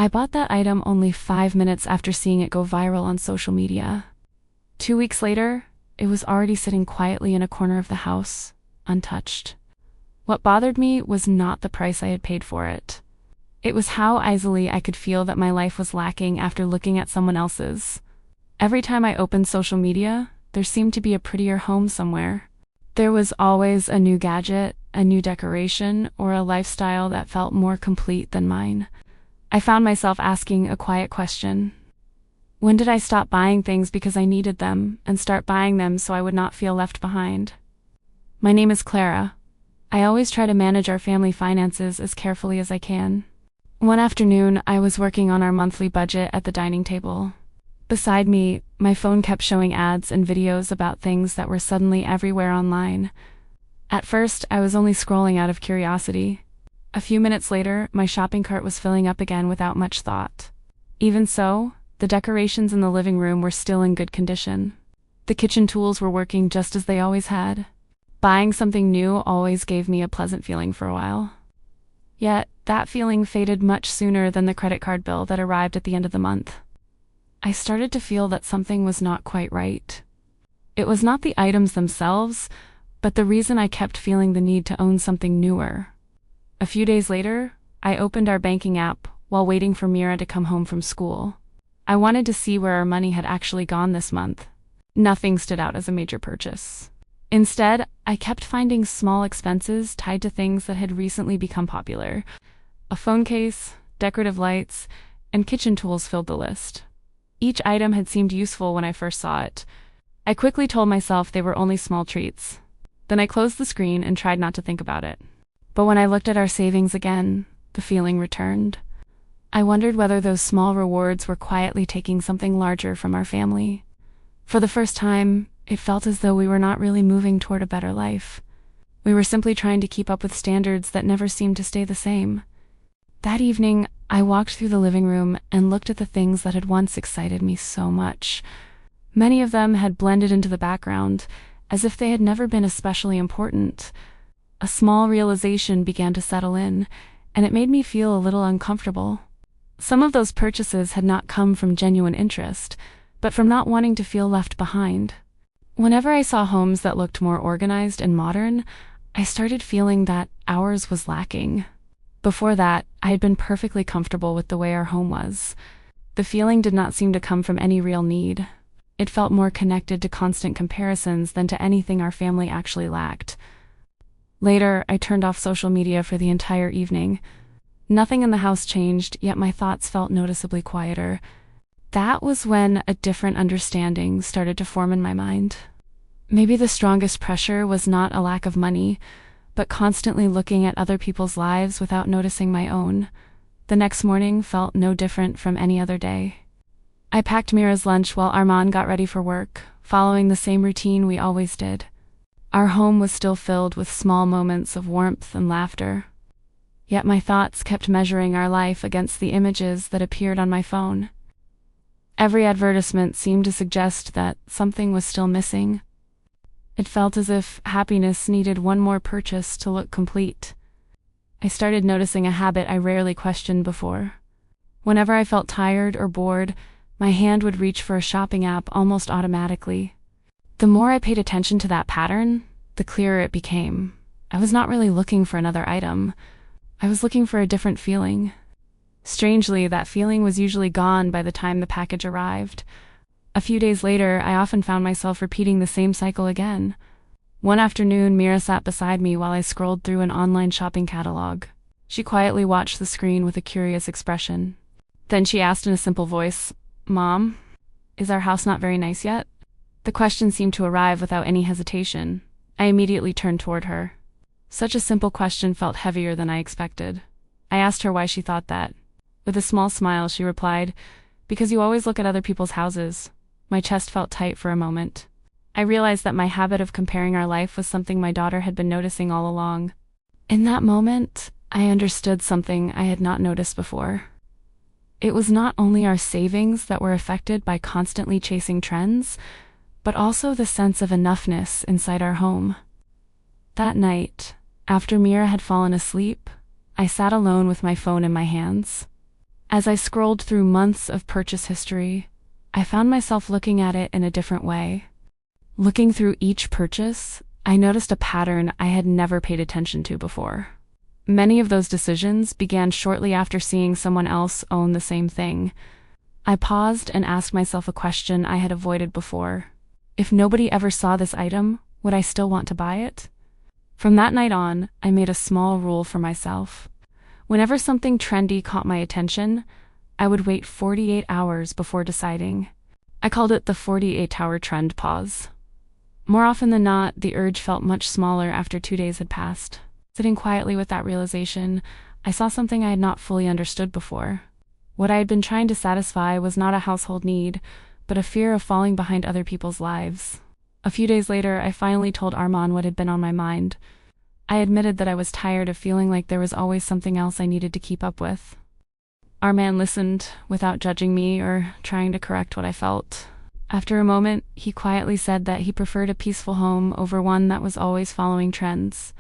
I bought that item only 5 minutes after seeing it go viral on social media. 2 weeks later, it was already sitting quietly in a corner of the house, untouched. What bothered me was not the price I had paid for it. It was how easily I could feel that my life was lacking after looking at someone else's. Every time I opened social media, there seemed to be a prettier home somewhere. There was always a new gadget, a new decoration, or a lifestyle that felt more complete than mine. I found myself asking a quiet question. When did I stop buying things because I needed them and start buying them so I would not feel left behind? My name is Clara. I always try to manage our family finances as carefully as I can. One afternoon, I was working on our monthly budget at the dining table. Beside me, my phone kept showing ads and videos about things that were suddenly everywhere online. At first, I was only scrolling out of curiosity. A few minutes later, my shopping cart was filling up again without much thought. Even so, the decorations in the living room were still in good condition. The kitchen tools were working just as they always had. Buying something new always gave me a pleasant feeling for a while. Yet, that feeling faded much sooner than the credit card bill that arrived at the end of the month. I started to feel that something was not quite right. It was not the items themselves, but the reason I kept feeling the need to own something newer. A few days later, I opened our banking app while waiting for Mira to come home from school. I wanted to see where our money had actually gone this month. Nothing stood out as a major purchase. Instead, I kept finding small expenses tied to things that had recently become popular. A phone case, decorative lights, and kitchen tools filled the list. Each item had seemed useful when I first saw it. I quickly told myself they were only small treats. Then I closed the screen and tried not to think about it. But when I looked at our savings again, the feeling returned. I wondered whether those small rewards were quietly taking something larger from our family. For the first time, it felt as though we were not really moving toward a better life. We were simply trying to keep up with standards that never seemed to stay the same. That evening, I walked through the living room and looked at the things that had once excited me so much. Many of them had blended into the background, as if they had never been especially important. A small realization began to settle in, and it made me feel a little uncomfortable. Some of those purchases had not come from genuine interest, but from not wanting to feel left behind. Whenever I saw homes that looked more organized and modern, I started feeling that ours was lacking. Before that, I had been perfectly comfortable with the way our home was. The feeling did not seem to come from any real need. It felt more connected to constant comparisons than to anything our family actually lacked. Later, I turned off social media for the entire evening. Nothing in the house changed, yet my thoughts felt noticeably quieter. That was when a different understanding started to form in my mind. Maybe the strongest pressure was not a lack of money, but constantly looking at other people's lives without noticing my own. The next morning felt no different from any other day. I packed Mira's lunch while Armand got ready for work, following the same routine we always did. Our home was still filled with small moments of warmth and laughter. Yet my thoughts kept measuring our life against the images that appeared on my phone. Every advertisement seemed to suggest that something was still missing. It felt as if happiness needed one more purchase to look complete. I started noticing a habit I rarely questioned before. Whenever I felt tired or bored, my hand would reach for a shopping app almost automatically. The more I paid attention to that pattern, the clearer it became. I was not really looking for another item. I was looking for a different feeling. Strangely, that feeling was usually gone by the time the package arrived. A few days later, I often found myself repeating the same cycle again. One afternoon, Mira sat beside me while I scrolled through an online shopping catalog. She quietly watched the screen with a curious expression. Then she asked in a simple voice, "Mom, is our house not very nice yet?" The question seemed to arrive without any hesitation. I immediately turned toward her. Such a simple question felt heavier than I expected. I asked her why she thought that. With a small smile, she replied, "Because you always look at other people's houses." My chest felt tight for a moment. I realized that my habit of comparing our life was something my daughter had been noticing all along. In that moment, I understood something I had not noticed before. It was not only our savings that were affected by constantly chasing trends, but also the sense of enoughness inside our home. That night, after Mira had fallen asleep, I sat alone with my phone in my hands. As I scrolled through months of purchase history, I found myself looking at it in a different way. Looking through each purchase, I noticed a pattern I had never paid attention to before. Many of those decisions began shortly after seeing someone else own the same thing. I paused and asked myself a question I had avoided before. If nobody ever saw this item, would I still want to buy it? From that night on, I made a small rule for myself. Whenever something trendy caught my attention, I would wait 48 hours before deciding. I called it the 48-hour trend pause. More often than not, the urge felt much smaller after 2 days had passed. Sitting quietly with that realization, I saw something I had not fully understood before. What I had been trying to satisfy was not a household need, but a fear of falling behind other people's lives. A few days later, I finally told Armand what had been on my mind. I admitted that I was tired of feeling like there was always something else I needed to keep up with. Armand listened, without judging me or trying to correct what I felt. After a moment, he quietly said that he preferred a peaceful home over one that was always following trends.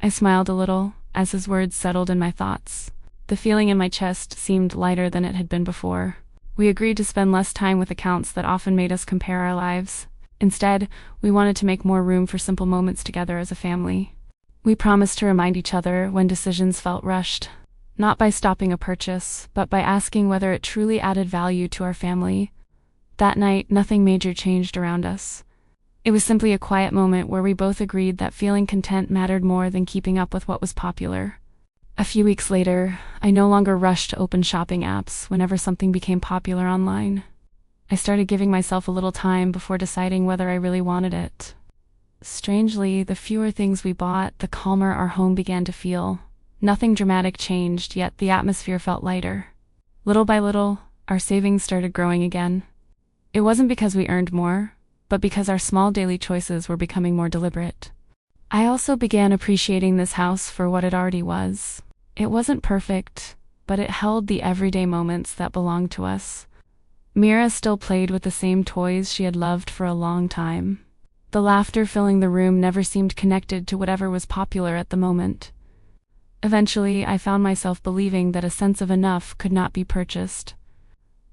I smiled a little, as his words settled in my thoughts. The feeling in my chest seemed lighter than it had been before. We agreed to spend less time with accounts that often made us compare our lives. Instead, we wanted to make more room for simple moments together as a family. We promised to remind each other when decisions felt rushed, not by stopping a purchase, but by asking whether it truly added value to our family. That night, nothing major changed around us. It was simply a quiet moment where we both agreed that feeling content mattered more than keeping up with what was popular. A few weeks later, I no longer rushed to open shopping apps whenever something became popular online. I started giving myself a little time before deciding whether I really wanted it. Strangely, the fewer things we bought, the calmer our home began to feel. Nothing dramatic changed, yet the atmosphere felt lighter. Little by little, our savings started growing again. It wasn't because we earned more, but because our small daily choices were becoming more deliberate. I also began appreciating this house for what it already was. It wasn't perfect, but it held the everyday moments that belonged to us. Mira still played with the same toys she had loved for a long time. The laughter filling the room never seemed connected to whatever was popular at the moment. Eventually, I found myself believing that a sense of enough could not be purchased.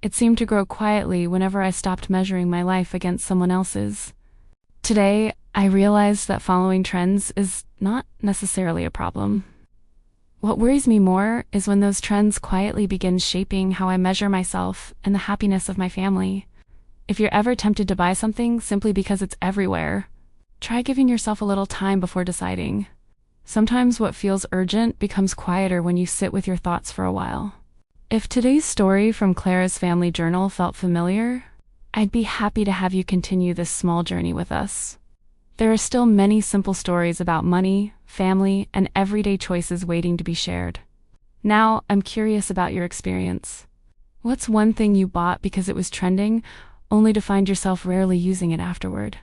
It seemed to grow quietly whenever I stopped measuring my life against someone else's. Today, I realized that following trends is not necessarily a problem. What worries me more is when those trends quietly begin shaping how I measure myself and the happiness of my family. If you're ever tempted to buy something simply because it's everywhere, try giving yourself a little time before deciding. Sometimes what feels urgent becomes quieter when you sit with your thoughts for a while. If today's story from Clara's family journal felt familiar, I'd be happy to have you continue this small journey with us. There are still many simple stories about money, family, and everyday choices waiting to be shared. Now, I'm curious about your experience. What's one thing you bought because it was trending, only to find yourself rarely using it afterward?